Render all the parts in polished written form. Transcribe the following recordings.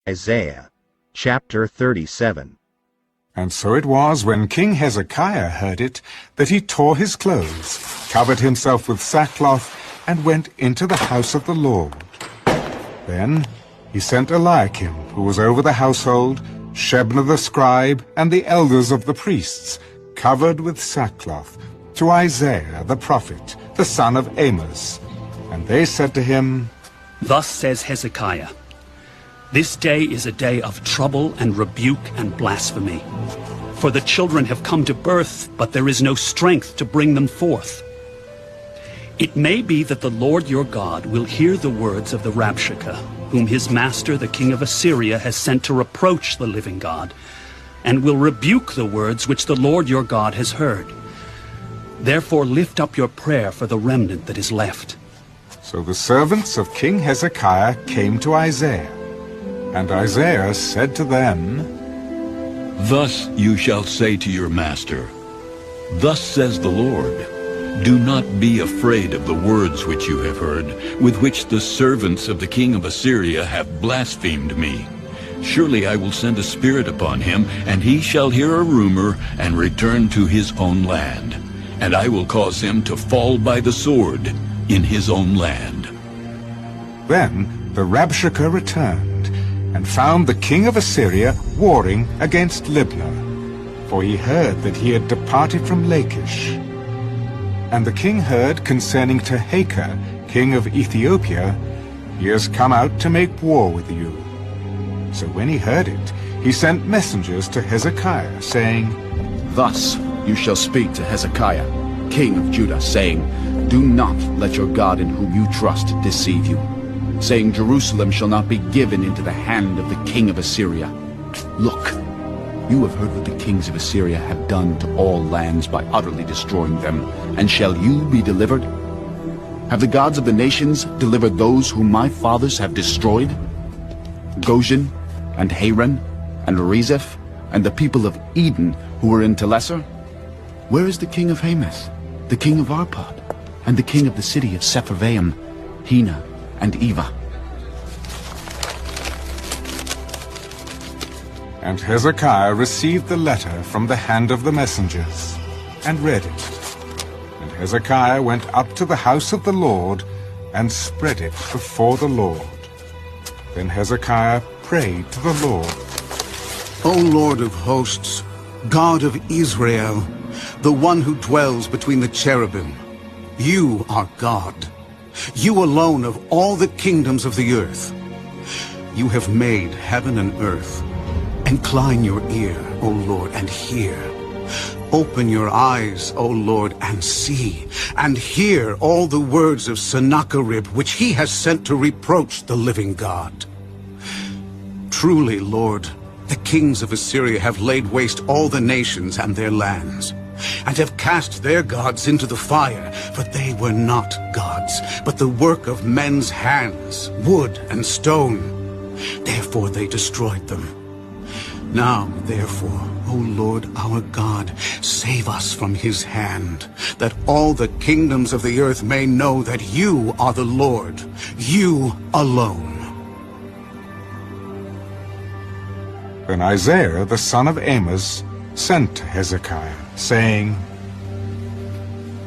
Isaiah chapter 37. And so it was, when King Hezekiah heard it, that he tore his clothes, covered himself with sackcloth, and went into the house of the Lord. Then he sent Eliakim, who was over the household, Shebna the scribe, and the elders of the priests, covered with sackcloth, to Isaiah the prophet, the son of Amos. And they said to him, Thus says Hezekiah, This day is a day of trouble and rebuke and blasphemy. For the children have come to birth, but there is no strength to bring them forth. It may be that the Lord your God will hear the words of the Rabshakeh, whom his master the king of Assyria has sent to reproach the living God, and will rebuke the words which the Lord your God has heard. Therefore lift up your prayer for the remnant that is left. So the servants of King Hezekiah came to Isaiah. And Isaiah said to them, Thus you shall say to your master, Thus says the Lord, Do not be afraid of the words which you have heard, with which the servants of the king of Assyria have blasphemed me. Surely I will send a spirit upon him, and he shall hear a rumor and return to his own land. And I will cause him to fall by the sword in his own land. Then the Rabshakeh returned, and found the king of Assyria warring against Libnah, for he heard that he had departed from Lachish. And the king heard concerning Tehekah, king of Ethiopia, He has come out to make war with you. So when he heard it, he sent messengers to Hezekiah, saying, Thus you shall speak to Hezekiah, king of Judah, saying, Do not let your God in whom you trust deceive you, saying, Jerusalem shall not be given into the hand of the king of Assyria. Look, you have heard what the kings of Assyria have done to all lands by utterly destroying them, and shall you be delivered? Have the gods of the nations delivered those whom my fathers have destroyed? Goshen, and Haran, and Rezeph, and the people of Eden who were in Telesar? Where is the king of Hamath, the king of Arpad, and the king of the city of Sepharvaim, Hena, and Eva? And Hezekiah received the letter from the hand of the messengers, and read it. And Hezekiah went up to the house of the Lord, and spread it before the Lord. Then Hezekiah prayed to the Lord. O Lord of hosts, God of Israel, the one who dwells between the cherubim, you are God. You alone of all the kingdoms of the earth. You have made heaven and earth. Incline your ear, O Lord, and hear. Open your eyes, O Lord, and see, and hear all the words of Sennacherib, which he has sent to reproach the living God. Truly, Lord, the kings of Assyria have laid waste all the nations and their lands, and have cast their gods into the fire, for they were not gods, but the work of men's hands, wood and stone. Therefore they destroyed them. Now, therefore, O Lord our God, save us from his hand, that all the kingdoms of the earth may know that you are the Lord, you alone. Then Isaiah the son of Amos sent to Hezekiah, saying,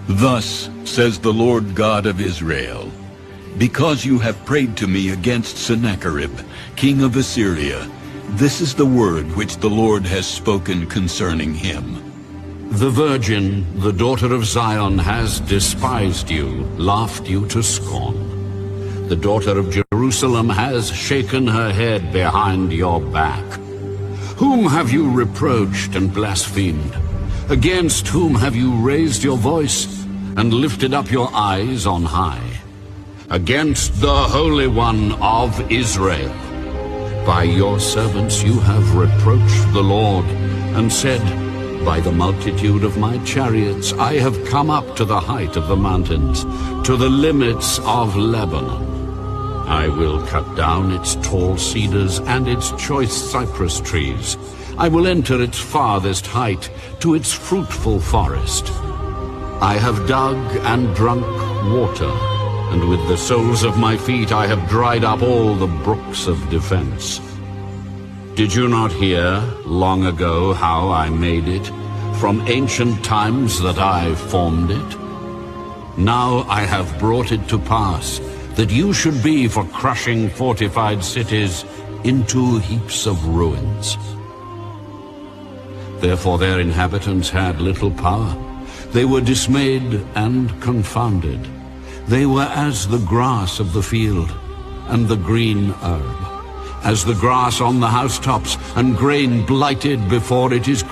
Thus says the Lord God of Israel, Because you have prayed to me against Sennacherib, king of Assyria, this is the word which the Lord has spoken concerning him. The virgin, the daughter of Zion, has despised you, laughed you to scorn. The daughter of Jerusalem has shaken her head behind your back. Whom have you reproached and blasphemed? Against whom have you raised your voice and lifted up your eyes on high? Against the Holy One of Israel. By your servants you have reproached the Lord, and said, By the multitude of my chariots I have come up to the height of the mountains, to the limits of Lebanon. I will cut down its tall cedars and its choice cypress trees. I will enter its farthest height, to its fruitful forest. I have dug and drunk water, and with the soles of my feet I have dried up all the brooks of defense. Did you not hear long ago how I made it, from ancient times that I formed it? Now I have brought it to pass, that you should be for crushing fortified cities into heaps of ruins. Therefore their inhabitants had little power. They were dismayed and confounded. They were as the grass of the field and the green herb, as the grass on the housetops and grain blighted before it is grown.